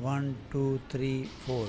1 2 3 4,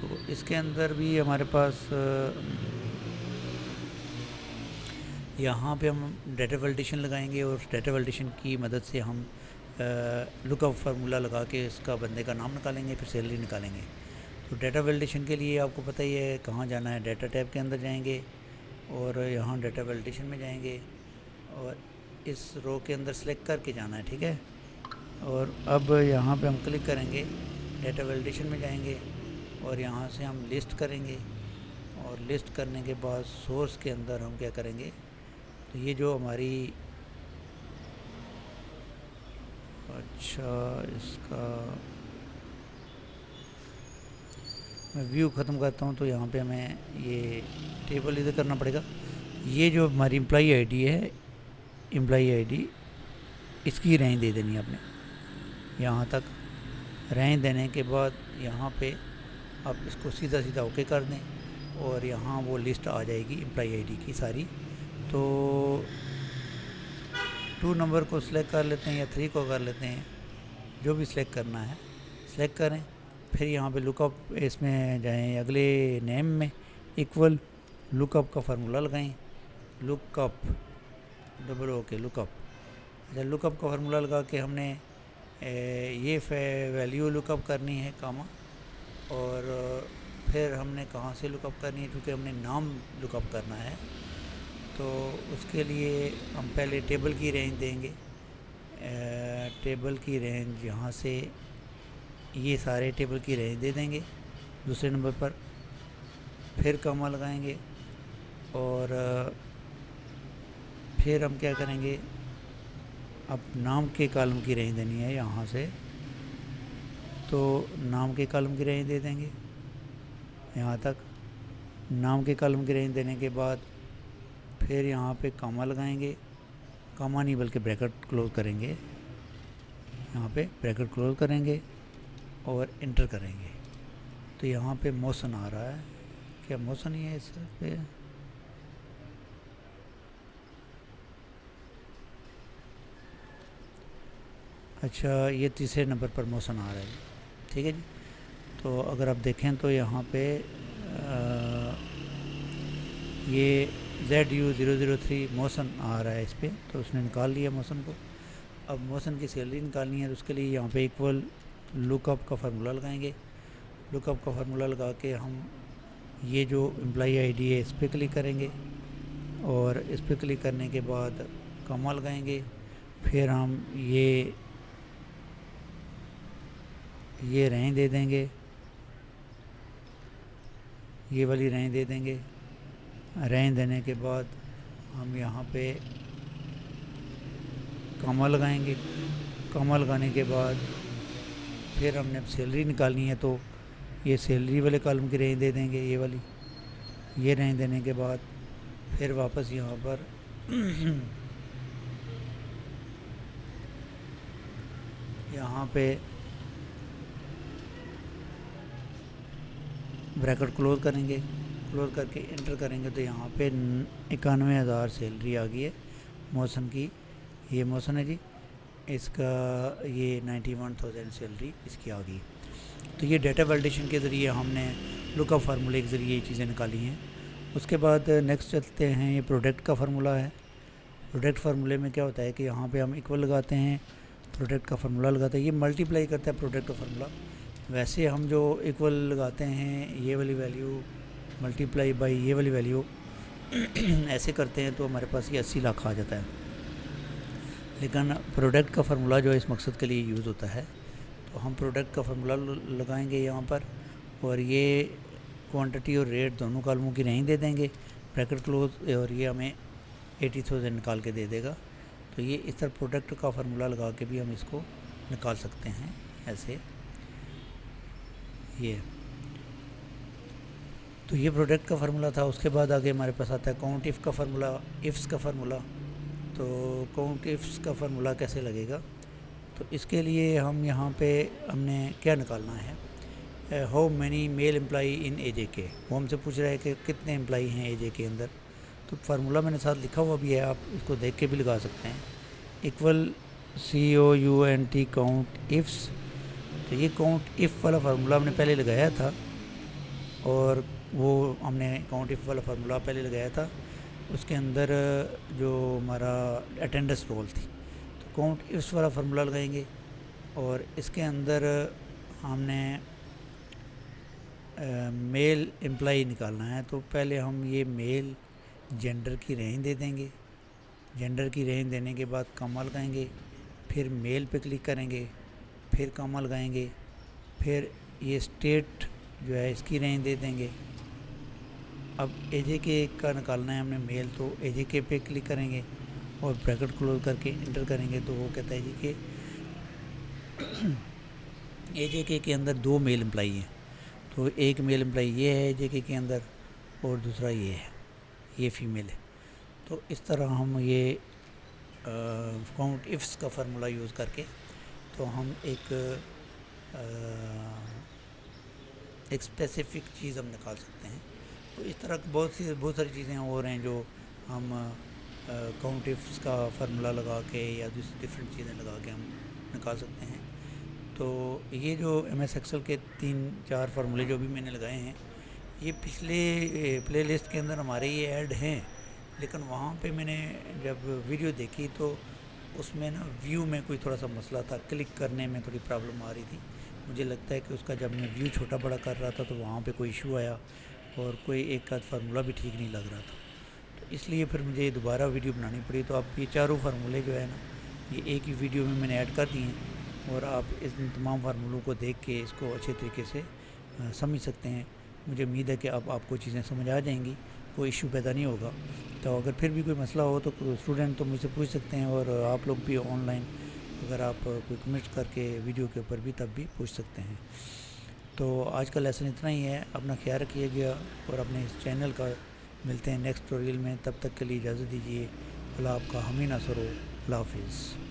تو اس کے اندر بھی ہمارے پاس یہاں پہ ہم ڈیٹا ویلیڈیشن لگائیں گے، اور ڈیٹا ویلیڈیشن کی مدد سے ہم لک اپ فارمولہ لگا کے اس کا بندے کا نام نکالیں گے، پھر سیلری نکالیں گے۔ تو ڈیٹا ویلیڈیشن کے لیے آپ کو پتہ ہی ہے کہاں جانا ہے، ڈیٹا ٹیب کے اندر جائیں گے اور یہاں ڈیٹا ویلیڈیشن میں جائیں گے اور اس رو کے اندر سلیکٹ کر کے جانا ہے، ٹھیک ہے۔ اور اب یہاں پہ ہم کلک کریں گے، ڈیٹا ویلیڈیشن میں جائیں گے اور یہاں سے ہم لسٹ کریں گے، اور لسٹ کرنے کے بعد سورس کے اندر ہم کیا کریں گے، تو یہ جو ہماری اس کا میں ویو ختم کرتا ہوں، تو یہاں پہ ہمیں یہ ٹیبل ادھر کرنا پڑے گا۔ یہ جو ہماری امپلائی آئی ڈی ہے، امپلائی آئی ڈی، اس کی رینج دے دینی ہے آپ نے یہاں تک۔ رینج دینے کے بعد یہاں پہ آپ اس کو سیدھا سیدھا اوکے کر دیں اور یہاں وہ لسٹ آ جائے گی امپلائی آئی ڈی کی ساری۔ تو 2 نمبر کو سلیکٹ کر لیتے ہیں یا 3 کو کر لیتے ہیں، جو بھی سلیکٹ کرنا ہے سلیکٹ کریں۔ پھر یہاں پہ لک اپ اس میں جائیں، اگلے نیم میں ایکول لک اپ کا فارمولہ لگائیں، لک اپ ڈبل اوکے لک اپ۔ اچھا، لک اپ کا فارمولہ لگا کے ہم نے یہ ویلیو لک اپ کرنی ہے کاما، اور پھر ہم نے کہاں سے لک اپ کرنی ہے، کیونکہ ہم نے نام لک اپ کرنا ہے، تو اس کے لیے ہم پہلے ٹیبل کی رینج دیں گے۔ ٹیبل کی رینج یہاں سے یہ سارے ٹیبل کی رینج دے دیں گے دوسرے نمبر پر، پھر کاما لگائیں گے، اور پھر ہم کیا کریں گے، اب نام کے کالم کی رینج دینی ہے یہاں سے، تو نام کے کالم کی رینج دے دیں گے یہاں تک۔ نام کے کالم کی رینج دینے کے بعد پھر یہاں پہ کاما لگائیں گے، کاما نہیں بلکہ بریکٹ کلوز کریں گے، یہاں پہ بریکٹ کلوز کریں گے اور انٹر کریں گے۔ تو یہاں پہ موشن آ رہا ہے، کیا موشن ہی ہے اس پہ؟ اچھا، یہ تیسرے نمبر پر موشن آ رہا ہے، ٹھیک ہے جی۔ تو اگر آپ دیکھیں تو یہاں پہ یہ ZU003 موشن آ رہا ہے اس پہ، تو اس نے نکال لیا موشن کو۔ اب موشن کی سیلری نکالنی ہے، تو اس کے لیے یہاں پہ ایکول لک اپ کا فارمولہ لگائیں گے۔ لک اپ کا فارمولہ لگا کے ہم یہ جو امپلائی آئی ڈی ہے اس پہ کلک کریں گے، اور اس پہ کلک کرنے کے بعد کاما لگائیں گے، پھر ہم یہ رینج دے دیں گے، یہ والی رینج دے دیں گے۔ رینج دینے کے بعد ہم یہاں پہ کاما لگائیں گے، کاما لگانے کے بعد پھر ہم نے اب سیلری نکالنی ہے، تو یہ سیلری والے کالم کی رینج دے دیں گے، یہ والی۔ یہ رینج دینے کے بعد پھر واپس یہاں پر یہاں پہ بریکٹ کلوز کریں گے، کلوز کر کے انٹر کریں گے، تو یہاں پہ 91,000 سیلری آ گئی ہے موشن کی۔ یہ موشن ہے جی، اس کا یہ 91,000 سیلری اس کی آ گئی۔ تو یہ ڈیٹا ویلیڈیشن کے ذریعے ہم نے لک اپ فارمولے کے ذریعے یہ چیزیں نکالی ہیں۔ اس کے بعد نیکسٹ چلتے ہیں، یہ پروڈکٹ کا فارمولہ ہے۔ پروڈکٹ فارمولے میں کیا ہوتا ہے کہ یہاں پہ ہم ایکول لگاتے ہیں، پروڈکٹ کا فارمولہ لگاتے ہیں، یہ ملٹیپلائی کرتا ہے پروڈکٹ کا فارمولہ۔ ویسے ہم جو ایکول لگاتے ہیں، یہ والی ویلیو ملٹیپلائی بائی یہ والی ویلیو ایسے کرتے ہیں، تو ہمارے پاس یہ 80 لاکھ آ جاتا ہے۔ لیکن پروڈکٹ کا فارمولہ جو اس مقصد کے لیے یوز ہوتا ہے، تو ہم پروڈکٹ کا فارمولہ لگائیں گے یہاں پر، اور یہ کوانٹٹی اور ریٹ دونوں کالموں کی رینج دے دیں گے، بریکٹ کلوز، اور یہ ہمیں 80,000 نکال کے دے دے گا۔ تو یہ اس طرح پروڈکٹ کا فارمولہ لگا کے بھی ہم اس کو نکال سکتے ہیں ایسے۔ یہ تو یہ پروڈکٹ کا فارمولہ تھا۔ اس کے بعد آگے ہمارے پاس آتا ہے کاؤنٹ ایف کا فارمولہ، ایفس کا فارمولہ۔ تو کاؤنٹ ایفس کا فارمولہ کیسے لگے گا، تو اس کے لیے ہم یہاں پہ ہم نے کیا نکالنا ہے، ہاؤ مینی میل امپلائی ان اے جے کے۔ وہ ہم سے پوچھ رہا ہے کہ کتنے امپلائی ہیں اے جے کے اندر۔ تو فارمولہ میں نے ساتھ لکھا ہوا بھی ہے، آپ اس کو دیکھ کے بھی لگا سکتے ہیں، ایکول COUNT کاؤنٹ ایفس۔ تو یہ کاؤنٹ ایف والا فارمولہ ہم نے پہلے لگایا تھا، اور وہ ہم نے کاؤنٹ اف والا فارمولا پہلے لگایا تھا، اس کے اندر جو ہمارا اٹینڈنس رول تھی، تو کاؤنٹ اس والا فارمولا لگائیں گے، اور اس کے اندر ہم نے میل امپلائی نکالنا ہے۔ تو پہلے ہم یہ میل جینڈر کی رینج دے دیں گے، جینڈر کی رینج دینے کے بعد کاما لگائیں گے، پھر میل پہ کلک کریں گے، پھر کاما لگائیں گے، پھر یہ اسٹیٹ جو ہے اس کی رینج دے دیں گے۔ اب اے جے کے کا نکالنا ہے ہم نے میل، تو اے جے کے پہ کلک کریں گے اور بریکٹ کلوز کر کے انٹر کریں گے، تو وہ کہتا ہے جی کہ اے جے کے اندر 2 میل امپلائی ہیں، تو ایک میل امپلائی یہ ہے اے جے کے اندر، اور دوسرا یہ ہے، یہ فیمیل ہے۔ تو اس طرح ہم یہ کاؤنٹ افس کا فارمولا یوز کر کے تو ہم ایک اسپیسیفک چیز ہم نکال سکتے ہیں۔ تو اس طرح بہت ساری چیزیں اور ہیں جو ہم کاؤنٹ افس کا فارمولا لگا کے یا ڈفرینٹ چیزیں لگا کے ہم نکال سکتے ہیں۔ تو یہ جو ایم ایس ایکسل کے 3-4 فارمولے جو بھی میں نے لگائے ہیں، یہ پچھلے پلے لسٹ کے اندر ہمارے یہ ایڈ ہیں، لیکن وہاں پہ میں نے جب ویڈیو دیکھی تو اس میں نا ویو میں کوئی تھوڑا سا مسئلہ تھا، کلک کرنے میں تھوڑی پرابلم آ رہی تھی۔ مجھے لگتا ہے کہ اس کا جب میں ویو چھوٹا بڑا کر رہا تھا تو وہاں پہ کوئی ایشو آیا، اور کوئی ایک آدھ فارمولہ بھی ٹھیک نہیں لگ رہا تھا، تو اس لیے پھر مجھے یہ دوبارہ ویڈیو بنانی پڑی۔ تو اب یہ چاروں فارمولے جو ہے نا، یہ ایک ہی ویڈیو میں نے ایڈ کر دیے ہیں، اور آپ ان تمام فارمولوں کو دیکھ کے اس کو اچھے طریقے سے سمجھ سکتے ہیں۔ مجھے امید ہے کہ اب آپ کو چیزیں سمجھ آ جائیں گی، کوئی ایشو پیدا نہیں ہوگا۔ تو اگر پھر بھی کوئی مسئلہ ہو تو اسٹوڈنٹ تو مجھ سے پوچھ سکتے ہیں، اور آپ لوگ بھی آن لائن اگر آپ کوئی کمنٹ کر کے ویڈیو کے اوپر بھی تب بھی پوچھ سکتے ہیں۔ تو آج کا لیسن اتنا ہی ہے، اپنا خیال رکھیے گا، اور اپنے اس چینل کا ملتے ہیں نیکسٹ ٹوٹوریل میں، تب تک کے لیے اجازت دیجیے۔ اللہ آپ کا حامی ناصر ہو، اللہ حافظ۔